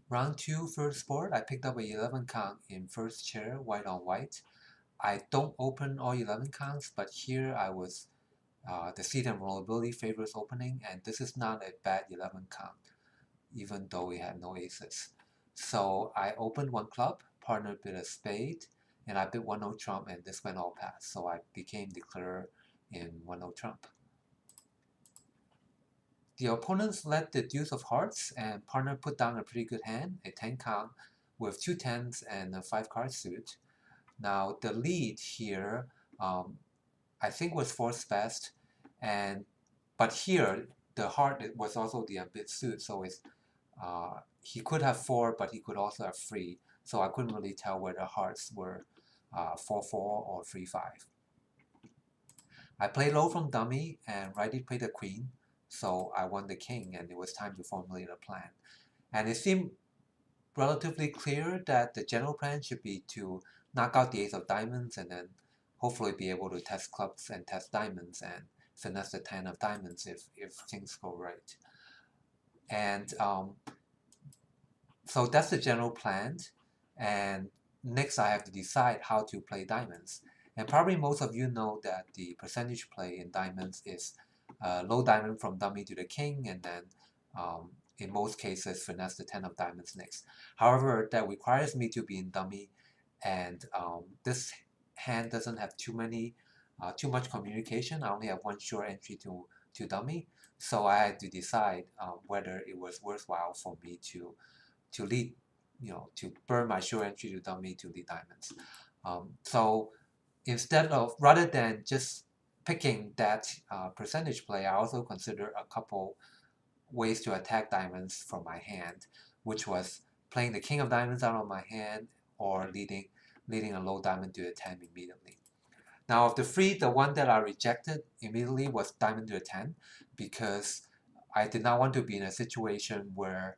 Round 2, first board, I picked up a 11 count in first chair, white on white. I don't open all 11 counts, but here I was, the seat and rollability favors opening, and this is not a bad 11 count, even though we had no aces. So I opened one club, partner bid a spade, and I bid 1-0 trump, and this went all pass. So I became declarer in 1-0 trump. The opponents led the deuce of hearts, and partner put down a pretty good hand, a 10 count with 2 tens and a 5 card suit. Now the lead here, I think was fourth best, but here the heart was also the unbid suit, so he could have 4, but he could also have 3. So I couldn't really tell whether hearts were 4-4 or 3-5. I played low from dummy, and righty played the queen, so I won the king, and it was time to formulate a plan. And it seemed relatively clear that the general plan should be to knock out the ace of diamonds and then hopefully be able to test clubs and test diamonds and finesse the 10 of diamonds if things go right. And so that's the general plan. And next I have to decide how to play diamonds. And probably most of you know that the percentage play in diamonds is low diamond from dummy to the king, and then in most cases finesse the 10 of diamonds next. However, that requires me to be in dummy, and this hand doesn't have too much communication. I only have one sure entry to dummy, so I had to decide whether it was worthwhile for me to lead, to burn my sure entry to dummy to lead diamonds. So rather than just picking that percentage play, I also consider a couple ways to attack diamonds from my hand, which was playing the king of diamonds out of my hand or leading a low diamond to a 10 immediately. Now of the three, the one that I rejected immediately was diamond to a 10, because I did not want to be in a situation where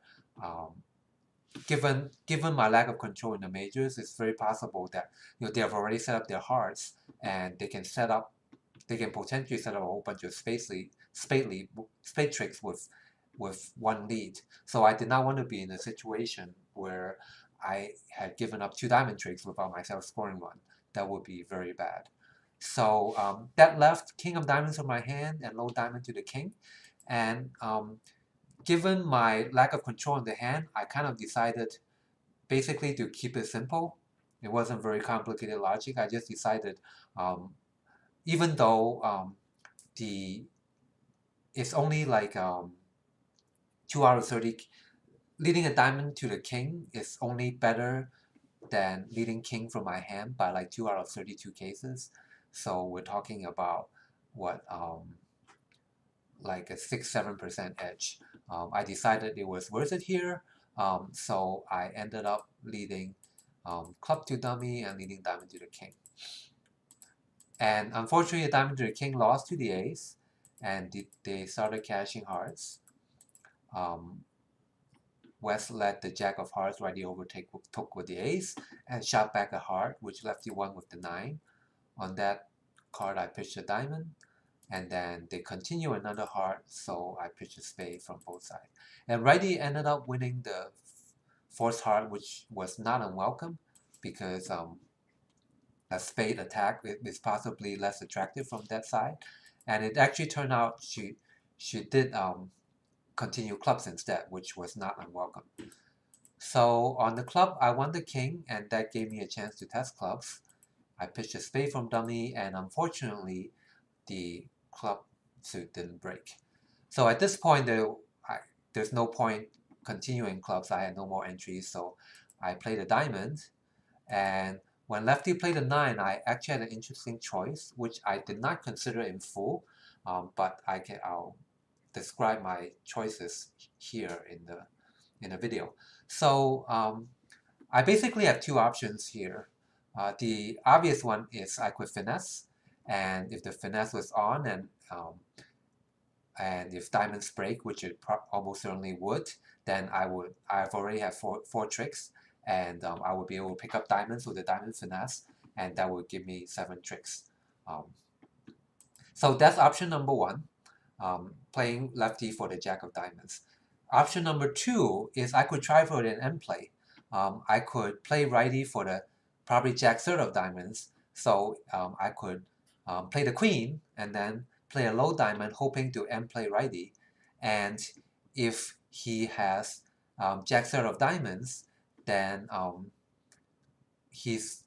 given my lack of control in the majors, it's very possible that they have already set up their hearts, and they can potentially set up a whole bunch of spade tricks with one lead. So I did not want to be in a situation where I had given up 2 diamond tricks without myself scoring one. That would be very bad. So that left king of diamonds in my hand and low diamond to the king, and given my lack of control in the hand, I kind of decided basically to keep it simple. It wasn't very complicated logic. I just decided, even though it's only like 2 out of 30, leading a diamond to the king is only better than leading king from my hand by like 2 out of 32 cases. So we're talking about what, like a 6-7% edge. I decided it was worth it here, so I ended up leading club to dummy and leading diamond to the king. And unfortunately, the diamond to the king lost to the ace, and they started cashing hearts. West led the jack of hearts, righty took with the ace, and shot back a heart, which lefty won with the 9. On that card, I pitched a diamond, and then they continue another heart, so I pitched a spade from both sides. And righty ended up winning the fourth heart, which was not unwelcome, because a spade attack is possibly less attractive from that side. And it actually turned out she did continue clubs instead, which was not unwelcome. So on the club, I won the king, and that gave me a chance to test clubs. I pitched a spade from dummy, and unfortunately, the club suit didn't break. So at this point, there's no point continuing clubs. I had no more entries, so I played a diamond. And when lefty played a 9, I actually had an interesting choice, which I did not consider in full, but I'll describe my choices here in the video. So I basically have 2 options here. The obvious one is I could finesse, and if the finesse was on, and if diamonds break, which it almost certainly would, then I've already have four tricks, and I would be able to pick up diamonds with the diamond finesse, and that would give me 7 tricks. So that's option number 1, playing lefty for the jack of diamonds. Option number 2 is I could try for an end play. I could play righty for the probably jack third of diamonds. So I could play the queen and then play a low diamond hoping to end play righty. And if he has jack third of diamonds, then he's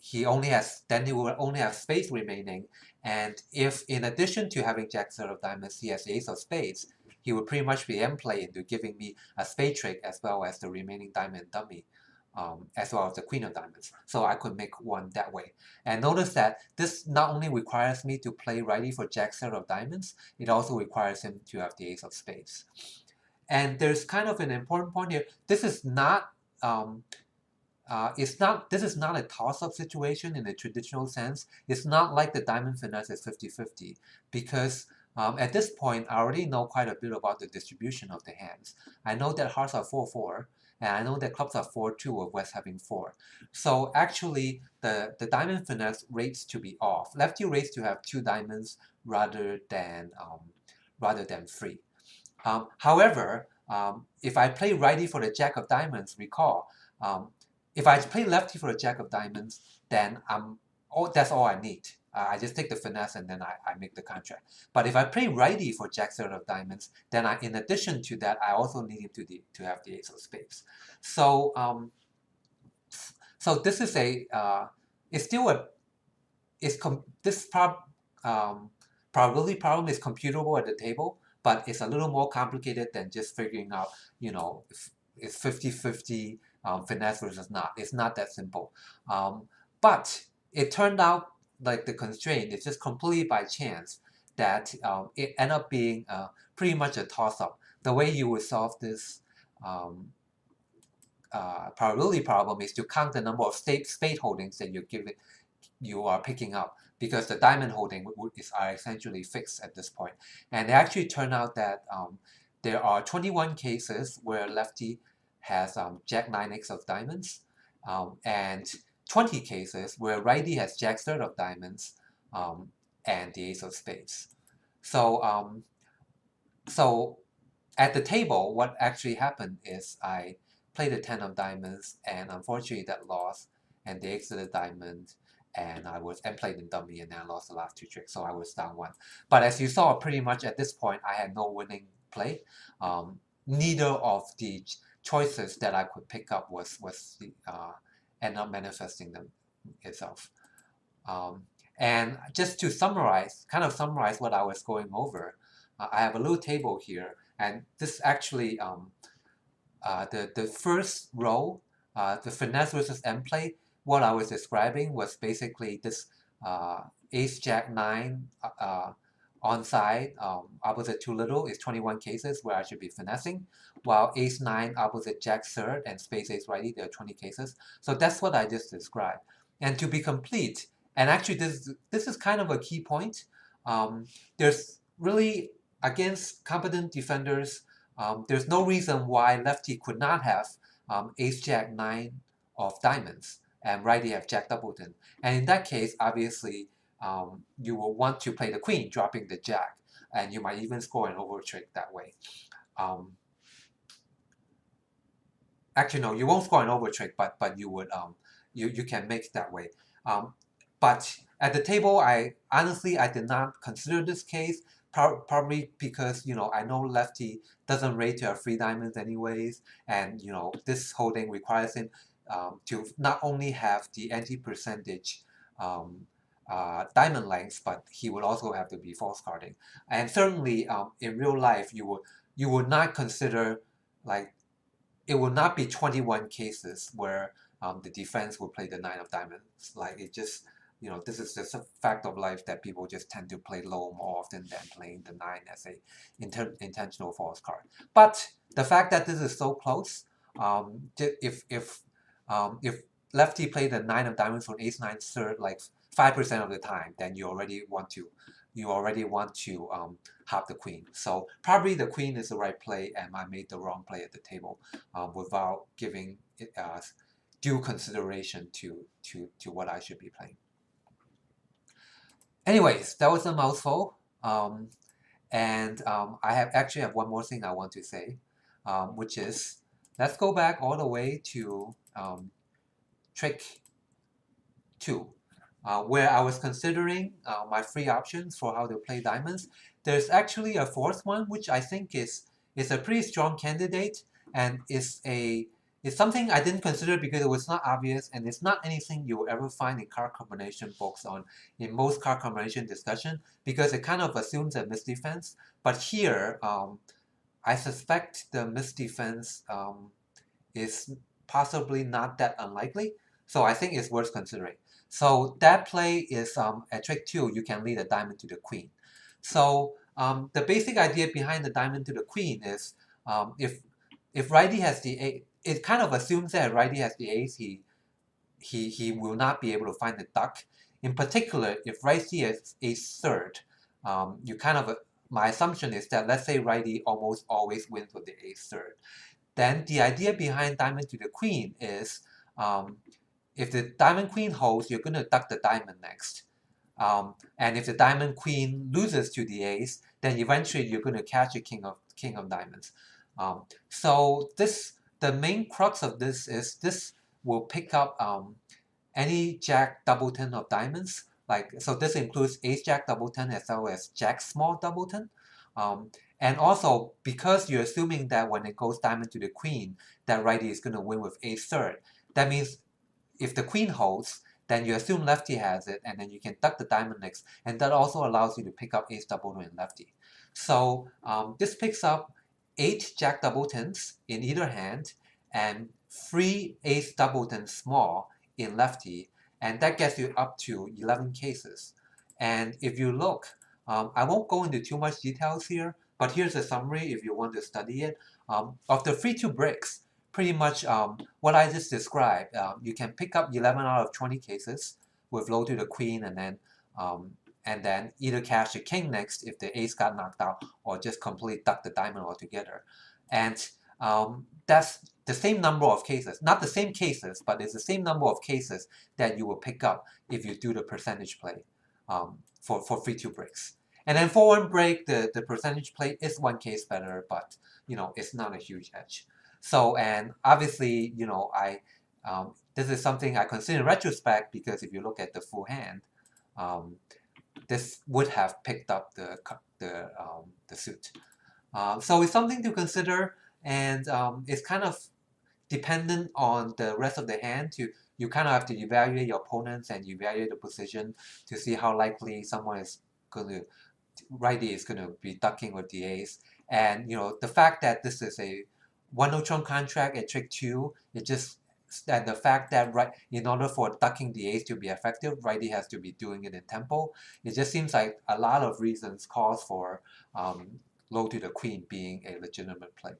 he will only have spades remaining, and if in addition to having jack third of diamonds he has ace of spades, he would pretty much be end play into giving me a spade trick as well as the remaining diamond dummy, as well as the queen of diamonds. So I could make one that way. And notice that this not only requires me to play righty for jack third of diamonds, it also requires him to have the ace of spades. And there's kind of an important point here. This is not this is not a toss-up situation in a traditional sense. It's not like the diamond finesse is 50-50 because at this point I already know quite a bit about the distribution of the hands. I know that hearts are 4-4 and I know that clubs are 4-2 with West having 4. So actually the diamond finesse rates to be off. Lefty rates to have 2 diamonds rather than 3. However, if I play righty for the jack of diamonds, recall, if I play lefty for the jack of diamonds, then that's all I need. I just take the finesse and then I make the contract. But if I play righty for jack third of diamonds, then in addition to that, I also need him to have the ace of spades. So so this is it's still this probability problem is computable at the table, but it's a little more complicated than just figuring out, if it's 50-50 finesse versus not. It's not that simple. But it turned out like the constraint is just completely by chance that it ended up being pretty much a toss-up. The way you would solve this probability problem is to count the number of spade holdings that you are picking up, because the diamond holding are essentially fixed at this point. And it actually turned out that there are 21 cases where lefty has jack 9x of diamonds, and 20 cases where righty has jack third of diamonds and the ace of spades. So so at the table, what actually happened is I played the 10 of diamonds, and unfortunately that lost, and they exited diamond, and I played in dummy, and then I lost the last 2 tricks, so I was down 1. But as you saw, pretty much at this point, I had no winning play. Neither of the choices that I could pick up was end up manifesting them itself. And just to summarize what I was going over, I have a little table here, and this actually the first row, the finesse versus end play, what I was describing was basically this ace jack 9 onside opposite too little is 21 cases where I should be finessing, while ace 9 opposite jack third and spades ace righty, there are 20 cases. So that's what I just described. And to be complete, and actually this is kind of a key point, there's really, against competent defenders, there's no reason why lefty could not have ace jack 9 of diamonds and righty have jack doubleton. And in that case, obviously, you will want to play the queen, dropping the jack, and you might even score an over trick that way. Actually, no, you won't score an over trick, but you would you can make that way. But at the table, I did not consider this case. Probably because I know lefty doesn't rate to have 3 diamonds anyways, and this holding requires him to not only have the anti-percentage diamond length, but he would also have to be false carding. And certainly in real life, you would not consider, like, it would not be 21 cases where the defense would play the 9 of diamonds. Like, it just, this is just a fact of life that people just tend to play low more often than playing the 9 as a intentional false card. But the fact that this is so close, if lefty played the 9 of diamonds on ace 9 third like 5% of the time, then you already want to hop the queen. So probably the queen is the right play, and I made the wrong play at the table without giving it due consideration to what I should be playing. Anyways, that was a mouthful. And I actually have one more thing I want to say, which is, let's go back all the way to trick 2, where I was considering my 3 options for how to play diamonds. There's actually a 4th one, which I think is a pretty strong candidate, and it's something I didn't consider because it was not obvious, and it's not anything you will ever find in card combination books in most card combination discussion, because it kind of assumes a misdefense. But here, I suspect the misdefense is possibly not that unlikely, so I think it's worth considering. So that play is at trick 2, you can lead a diamond to the queen. So the basic idea behind the diamond to the queen is, if righty has the ace, it kind of assumes that if righty has the ace, he will not be able to find the duck. In particular, if righty has ace third, you kind of my assumption is that, let's say righty almost always wins with the ace third. Then the idea behind diamond to the queen is, if the diamond queen holds, you're going to duck the diamond next. And if the diamond queen loses to the ace, then eventually you're going to catch a king of diamonds. So the main crux of this is this will pick up any jack doubleton of diamonds. So this includes ace jack doubleton as well as jack small doubleton. And also, because you're assuming that when it goes diamond to the queen, that righty is going to win with ace third. That means if the queen holds, then you assume lefty has it, and then you can duck the diamond next, and that also allows you to pick up ace doubleton in lefty. So this picks up 8 jack doubletons in either hand, and 3 ace doubleton small in lefty, and that gets you up to 11 cases. And if you look, I won't go into too much details here, but here's a summary if you want to study it. Of the free 2 bricks, pretty much what I just described, you can pick up 11 out of 20 cases with low to the queen, and then either cash the king next if the ace got knocked out, or just completely duck the diamond altogether. And that's the same number of cases, not the same cases, but it's the same number of cases that you will pick up if you do the percentage play for free 2 bricks. And then for 1 break, the percentage play is 1 case better, but it's not a huge edge. So, and obviously, this is something I consider in retrospect, because if you look at the full hand, this would have picked up the suit. So it's something to consider, and it's kind of dependent on the rest of the hand. You kind of have to evaluate your opponents and evaluate the position to see how likely someone is going to, righty is going to be ducking with the ace. And the fact that this is a 1-0 trump contract at trick 2, it just, and the fact that in order for ducking the ace to be effective, righty has to be doing it in tempo. It just seems like a lot of reasons calls for low to the queen being a legitimate play.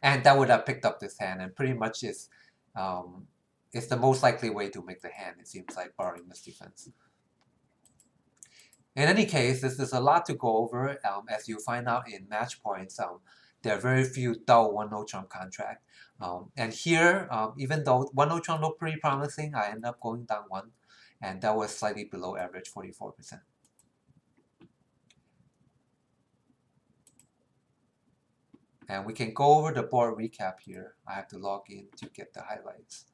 And that would have picked up this hand, and pretty much is the most likely way to make the hand, it seems like, barring misdefense. In any case, this is a lot to go over. As you find out in match points, there are very few dull 1-0 trump contract. And here, even though 1-0 trump looked pretty promising, I ended up going down 1, and that was slightly below average, 44%. And we can go over the board recap here. I have to log in to get the highlights.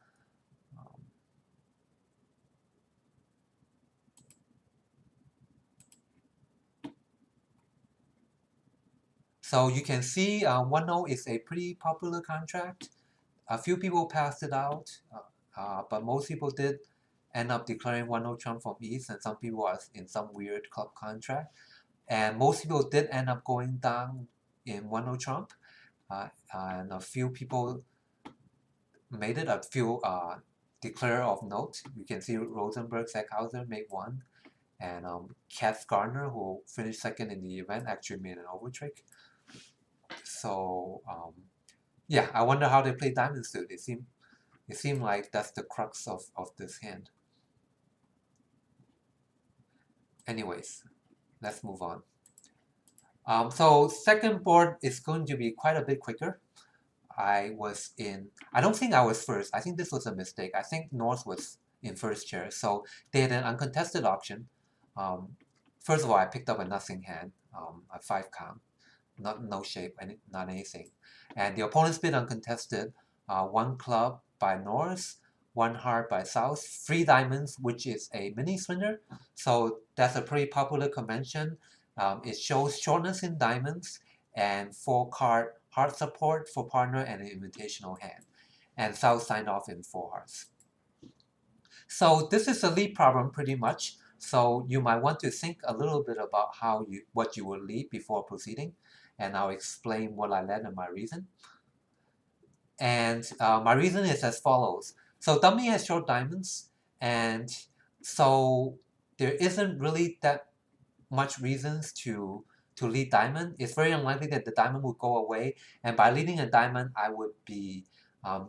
So you can see 1-0 is a pretty popular contract. A few people passed it out, but most people did end up declaring 1-0 trump from East, and some people are in some weird club contract. And most people did end up going down in 1-0 trump, and a few people made it, a few declare of note. You can see Rosenberg, Sackhauser made 1, and Kat Gardner, who finished 2nd in the event, actually made an overtrick. So yeah, I wonder how they play diamond suit. It seemed like that's the crux of this hand. Anyways, let's move on. So second board is going to be quite a bit quicker. I don't think I was first. I think this was a mistake. I think North was in first chair. So they had an uncontested auction. First of all, I picked up a nothing hand. a 5 count, no shape, not anything. And the opponent's bid uncontested, 1 club by North, 1 heart by South, 3 diamonds, which is a mini swinner. So that's a pretty popular convention. It shows shortness in diamonds and 4 card heart support for partner and an invitational hand. And South signed off in 4 hearts. So this is a lead problem pretty much. So you might want to think a little bit about what you will lead before proceeding, and I'll explain what I led and my reason. And my reason is as follows. So dummy has short diamonds, and so there isn't really that much reasons to lead diamond. It's very unlikely that the diamond would go away, and by leading a diamond, I would be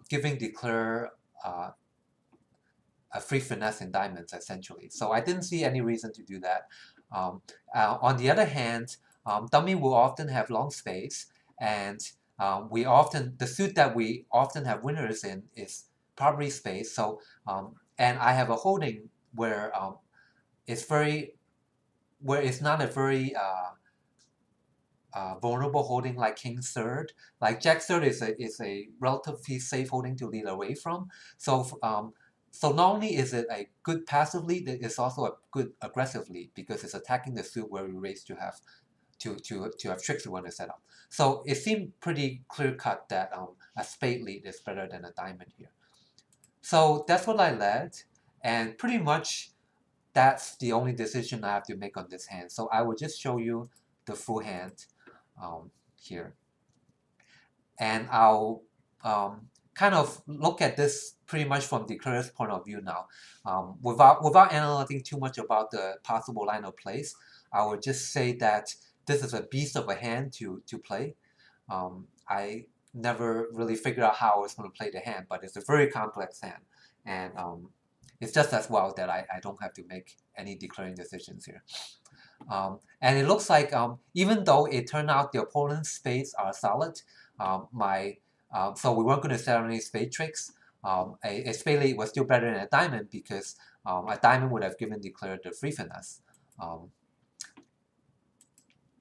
giving declare a free finesse in diamonds essentially. So I didn't see any reason to do that. On the other hand, dummy will often have long space, and the suit that we often have winners in is probably space. So and I have a holding where it's not a very vulnerable holding like King Third. Like Jack Third is a relatively safe holding to lead away from. So not only is it a good passive lead, it's also a good aggressive lead because it's attacking the suit where we raise to have tricks we want to set up. So it seemed pretty clear cut that a spade lead is better than a diamond here. So that's what I led, and pretty much that's the only decision I have to make on this hand. So I will just show you the full hand here, and I'll kind of look at this pretty much from the declarer's point of view now. Without analyzing too much about the possible line of plays, I would just say that this is a beast of a hand to play. I never really figured out how I was going to play the hand, but it's a very complex hand, and it's just as well that I don't have to make any declaring decisions here. And it looks like even though it turned out the opponent's spades are solid, so we weren't going to set on any spade tricks. A spade lead was still better than a diamond because a diamond would have declared the free finesse.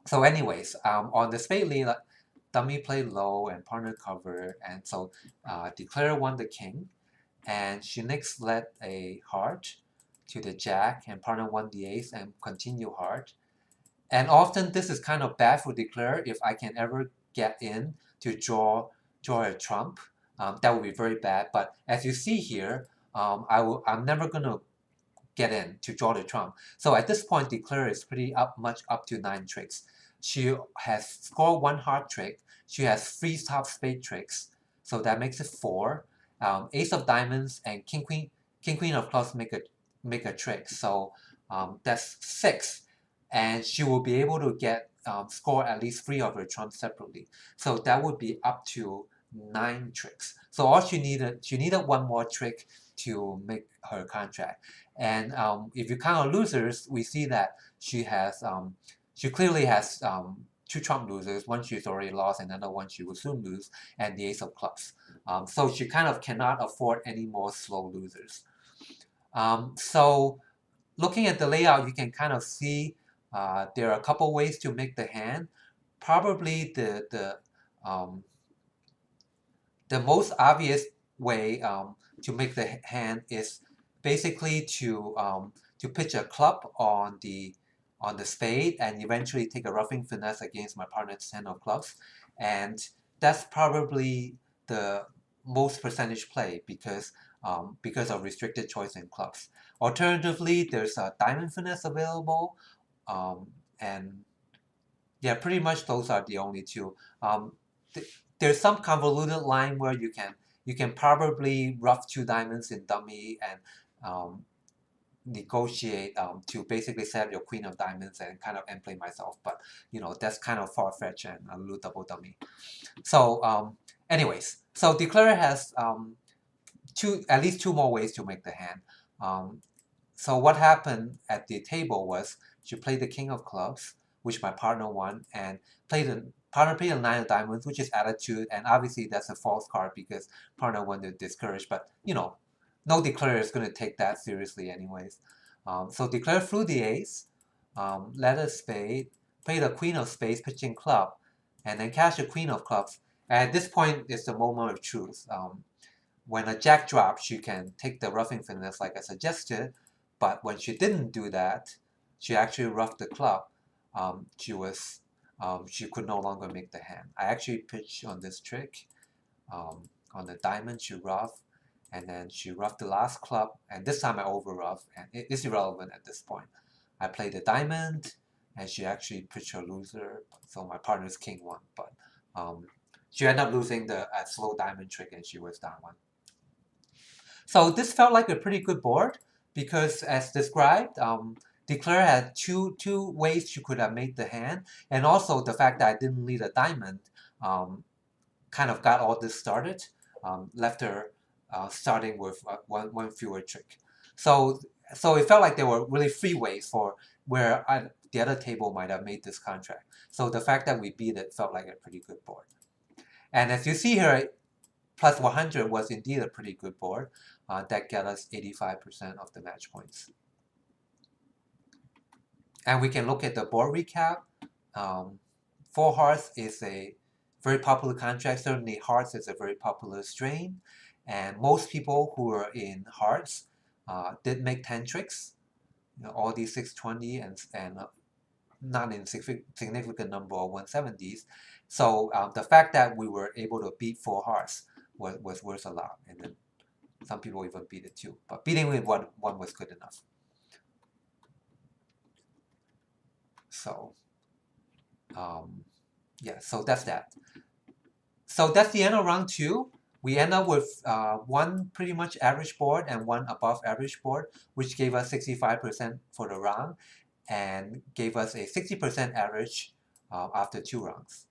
So anyways, on the spade lead, dummy played low and partner covered, and so declarer won the king, and she next led a heart to the jack, and partner won the ace and continue heart. And often this is kind of bad for declarer if I can ever get in to draw a trump. That would be very bad. But as you see here, I'm never going to get in to draw the trump. So at this point, declarer is much up to 9 tricks. She has scored 1 heart trick. She has 3 top spade tricks. So that makes it 4. Ace of diamonds and king queen of clubs make a trick. So that's 6. And she will be able to score at least 3 of her trumps separately. So that would be up to 9 tricks. So all she needed 1 more trick to make her contract. And if you count her losers, we see that she clearly has 2 trump losers. One she's already lost, and another one she will soon lose, and the ace of clubs. So she kind of cannot afford any more slow losers. So looking at the layout, you can kind of see there are a couple ways to make the hand. Probably the most obvious way to make the hand is basically to pitch a club on the spade and eventually take a roughing finesse against my partner's 10 of clubs, and that's probably the most percentage play because of restricted choice in clubs. Alternatively, there's a diamond finesse available, and yeah, pretty much those are the only 2. There's some convoluted line where you can probably rough 2 diamonds in dummy and negotiate to basically set up your queen of diamonds and kind of end play myself, but that's kind of far-fetched and a little double dummy. So anyways, so declarer has at least 2 more ways to make the hand. So what happened at the table was she played the king of clubs, which my partner won, and partner played a 9 of diamonds, which is attitude, and obviously that's a false card because partner won to discourage, but no declarer is going to take that seriously anyways. So declarer flew the ace, led a spade, play the queen of spades, pitching club, and then cash the queen of clubs. And at this point is the moment of truth. When a jack drops, she can take the roughing finesse like I suggested, but when she didn't do that, she actually roughed the club. She could no longer make the hand. I actually pitched on this trick. On the diamond, she roughed, and then she roughed the last club, and this time I over roughed, and it's irrelevant at this point. I played the diamond, and she actually pitched her loser, so my partner's king won, but she ended up losing the slow diamond trick, and she was down one. So this felt like a pretty good board because, as described, Declare had two ways she could have made the hand, and also the fact that I didn't lead a diamond kind of got all this started, left her starting with one fewer trick. So it felt like there were really three ways for where the other table might have made this contract. So the fact that we beat it felt like a pretty good board. And as you see here, plus 100 was indeed a pretty good board. That got us 85% of the match points. And we can look at the board recap. Four Hearts is a very popular contract. Certainly Hearts is a very popular strain. And most people who are in Hearts did make 10 tricks. All these 620 and not in significant number of 170s. So the fact that we were able to beat Four Hearts was worth a lot. And then some people even beat it too. But beating with one was good enough. So yeah, so that's that. So that's the end of round 2. We end up with one pretty much average board and one above average board, which gave us 65% for the round and gave us a 60% average after 2 rounds.